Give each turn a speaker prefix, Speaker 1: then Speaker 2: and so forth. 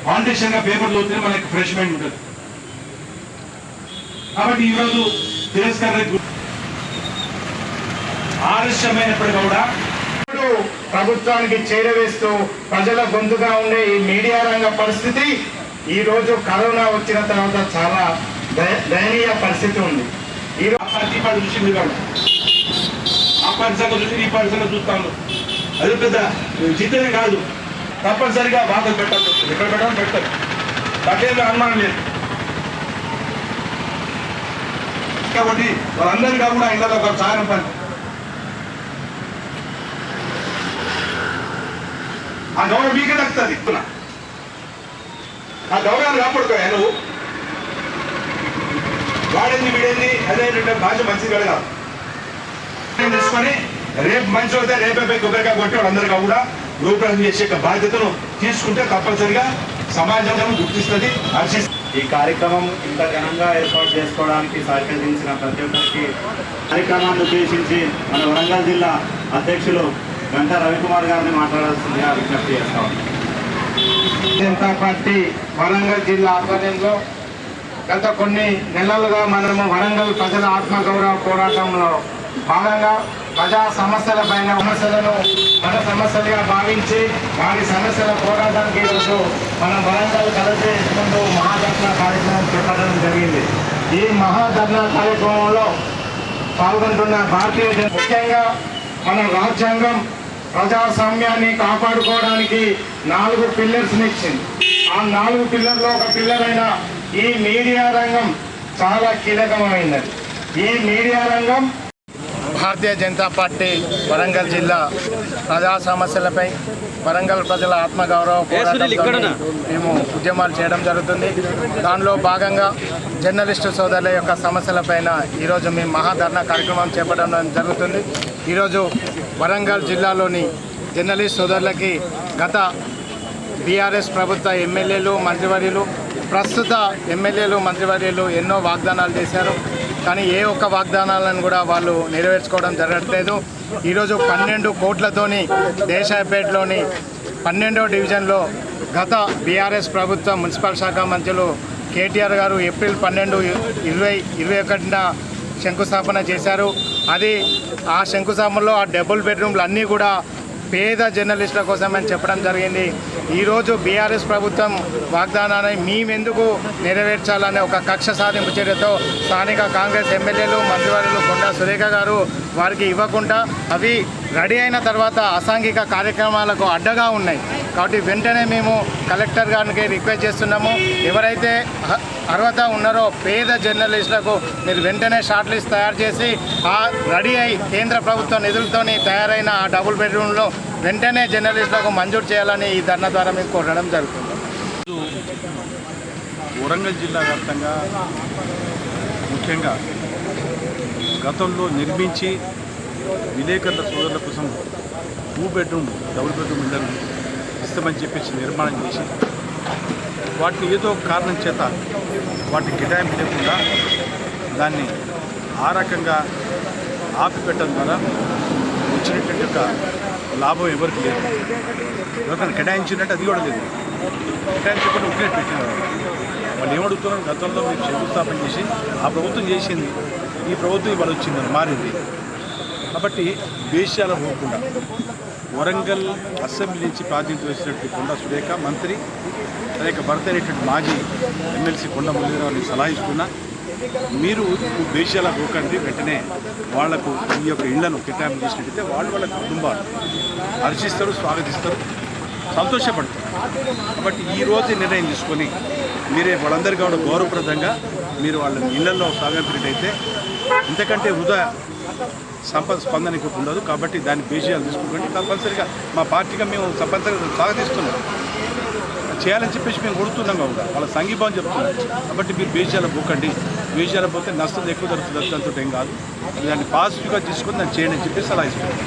Speaker 1: ఫౌండేషన్గా పేపర్లు వస్తే మనకి ఫ్రెష్ మైండ్ ఉంటుంది. కాబట్టి ఈరోజు తిరస్కరణ ఆలస్యమైనప్పుడు కూడా ప్రభుత్వానికి చేరవేస్తూ ప్రజల గొంతుగా ఉండే ఈ మీడియా రంగ పరిస్థితి ఈ రోజు కరోనా వచ్చిన తర్వాత చాలా దయనీయ పరిస్థితి ఉంది. ఈరోజు చూసింది కాదు, ఆ పరిసంగా చూసి ఈ పరిసంగా చూస్తాను. అది పెద్ద జీతమే కాదు, తప్పనిసరిగా బాధలు పెట్టాలి. ఎక్కడ పెట్టాలి పెట్టాలి, దాంట్లో అనుమానం లేదు. కాబట్టి వాళ్ళందరికీ కూడా ఇళ్ళలో ఒక సాయం పని ఆ గౌరవం మీకే దక్కుతుంది. ఆ గౌరవాన్ని కాపాడుకోయా నువ్వు. వాడేంది వీడేంది అదే భాష మంచిది కడగా తీసుకొని రేపు మంచి అవుతే రేపే కొబ్బరికాయ కొట్టి వాళ్ళందరికీ కూడా రూపకల్పన చేసే బాధ్యతను తీసుకుంటే తప్పనిసరిగా సమాజం గుర్తిస్తుంది, హర్షిస్తుంది.
Speaker 2: ఈ కార్యక్రమం ఇంత ఘనంగా ఏర్పాటు చేసుకోవడానికి సహకరించిన ప్రతి ఒక్కరికి కార్యక్రమాన్ని ఉద్దేశించి మన వరంగల్ జిల్లా అధ్యక్షులు గంటా రవికుమార్ గారిని మాట్లాడాల్సిందిగా విజ్ఞప్తి చేస్తాం.
Speaker 3: జనతా పార్టీ వరంగల్ జిల్లా ఆధ్వర్యంలో గత కొన్ని నెలలుగా మనము వరంగల్ ప్రజల ఆత్మగౌరవ పోరాటంలో భాగంగా ప్రజా సమస్యలపైన సమస్యలను మన సమస్యలుగా భావించి వారి సమస్యల పోరాటానికి ఈరోజు మనం వరంగల్ కలెక్టర్ చేసుకుంటూ మహాధర్నా కార్యక్రమం చేపట్టడం జరిగింది. ఈ మహాధర్నా కార్యక్రమంలో పాల్గొంటున్న భారతీయ జనతా ముఖ్యంగా మన రాజ్యాంగం ప్రజాస్వామ్యాన్ని కాపాడుకోవడానికి 4 పిల్లర్స్ని ఇచ్చింది. ఆ 4 పిల్లర్లో ఒక పిల్లర్ అయిన ఈ మీడియా రంగం చాలా కీలకమైనది. ఈ మీడియా రంగం భారతీయ జనతా పార్టీ వరంగల్ జిల్లా ప్రజా సమస్యలపై వరంగల్ ప్రజల ఆత్మగౌరవ పోరాటంతో మేము ఉద్యమాలు చేయడం జరుగుతుంది. దానిలో భాగంగా జర్నలిస్టు సోదరుల యొక్క సమస్యలపైన ఈరోజు మేము మహాధర్నా కార్యక్రమం చేపట్టడం జరుగుతుంది. ఈరోజు వరంగల్ జిల్లాలోని జర్నలిస్ట్ సోదరులకి గత బీఆర్ఎస్ ప్రభుత్వ ఎమ్మెల్యేలు మంత్రివర్యులు ప్రస్తుత ఎమ్మెల్యేలు మంత్రివర్యులు ఎన్నో వాగ్దానాలు చేశారు. కానీ ఏ ఒక్క వాగ్దానాలను కూడా వాళ్ళు నెరవేర్చుకోవడం జరగట్లేదు. ఈరోజు 12 కోట్లతోని దేశాయపేటలోని 12వ డివిజన్లో గత బీఆర్ఎస్ ప్రభుత్వ మున్సిపల్ శాఖ మంత్రులు కేటీఆర్ గారు ఏప్రిల్ 12, 2021న శంకుస్థాపన చేశారు. అది ఆ శంకుస్థాపనలో ఆ డబుల్ బెడ్రూమ్లు అన్నీ కూడా పేద జర్నలిస్టుల కోసమని చెప్పడం జరిగింది. ఈరోజు బీఆర్ఎస్ ప్రభుత్వం వాగ్దానాన్ని మేమెందుకు నెరవేర్చాలనే ఒక కక్ష సాధింపు చర్యతో స్థానిక కాంగ్రెస్ ఎమ్మెల్యేలు మంత్రివర్యులు కొండా సురేఖ గారు వారికి ఇవ్వకుండా అవి రెడీ అయిన తర్వాత అసాంఘిక కార్యక్రమాలకు అడ్డగా ఉన్నాయి. కాబట్టి వెంటనే మేము కలెక్టర్ గారికి రిక్వెస్ట్ చేస్తున్నాము, ఎవరైతే అర్హత ఉన్నారో పేద జర్నలిస్టులకు మీరు వెంటనే షార్ట్ లిస్ట్ తయారు చేసి ఆ రెడీ అయి కేంద్ర ప్రభుత్వ నిధులతోని తయారైన ఆ డబుల్ బెడ్రూమ్లో వెంటనే జర్నలిస్టులకు మంజూరు చేయాలని ఈ ధర్నా ద్వారా మేము కోరడం జరుగుతుంది.
Speaker 4: వరంగల్ జిల్లా వ్యాప్తంగా ముఖ్యంగా గతంలో నిర్మించి విలేకరుల సోదరుల కోసం 2 బెడ్రూమ్ డబుల్ బెడ్రూమ్ ఇళ్లను ఇస్తామని చెప్పేసి నిర్మాణం చేసి వాటిని ఏదో కారణం చేత వాటిని కేటాయింపు లేకుండా దాన్ని ఆ రకంగా ఆపిపెట్టడం ద్వారా వచ్చినటువంటి యొక్క లాభం ఎవరికి లేదు. ఎవరికైనా కేటాయించినట్టు అది కూడా లేదు, కేటాయించకుండా ఉద్యోగం పెట్టినారు. వాళ్ళు ఏమడుగుతున్నారు, గతంలో మీరు శంకుస్థాపన చేసి ఆ ప్రభుత్వం చేసింది, ఈ ప్రభుత్వం ఇవాళ వచ్చిందని మారింది. కాబట్టి దేశాల పోకుండా వరంగల్ అసెంబ్లీ నుంచి ప్రాతినిధ్యం వహించినటువంటి కొండా సురేఖ మంత్రి అనేక భర్త అయినటువంటి మాజీ ఎమ్మెల్సీ కొండ మురళీరావుని సలహా ఇస్తున్నా, మీరు దేశాల పోకండి, వెంటనే వాళ్లకు ఈ యొక్క ఇళ్లను కేటాయింపు చేసినట్టయితే వాళ్ళ కుటుంబాలు హర్షిస్తారు, స్వాగతిస్తారు, సంతోషపడతారు. కాబట్టి ఈరోజు నిర్ణయం తీసుకొని మీరే వాళ్ళందరికీ కూడా గౌరవప్రదంగా మీరు వాళ్ళ ఇళ్లలో సాగతినట్టయితే ఇంతకంటే వృధా స్పందన ఉండదు. కాబట్టి దాన్ని బేషియాలు తీసుకోకండి. కంపల్సరీగా మా పార్టీగా మేము తప్పనిసరిగా స్వాగతిస్తున్నాం, చేయాలని చెప్పేసి మేము కొడుతున్నాం కావుగా వాళ్ళ సంఘీభావం చెప్తున్నాం. కాబట్టి మీరు బేషియాలు పోకండి, బేషియాలు పోతే నష్టం ఎక్కువ జరుగుతుంది, దాంతో ఏం కాదు, దాన్ని పాజిటివ్గా తీసుకొని దాన్ని చేయండి అని చెప్పేసి సలహా ఇస్తున్నాం.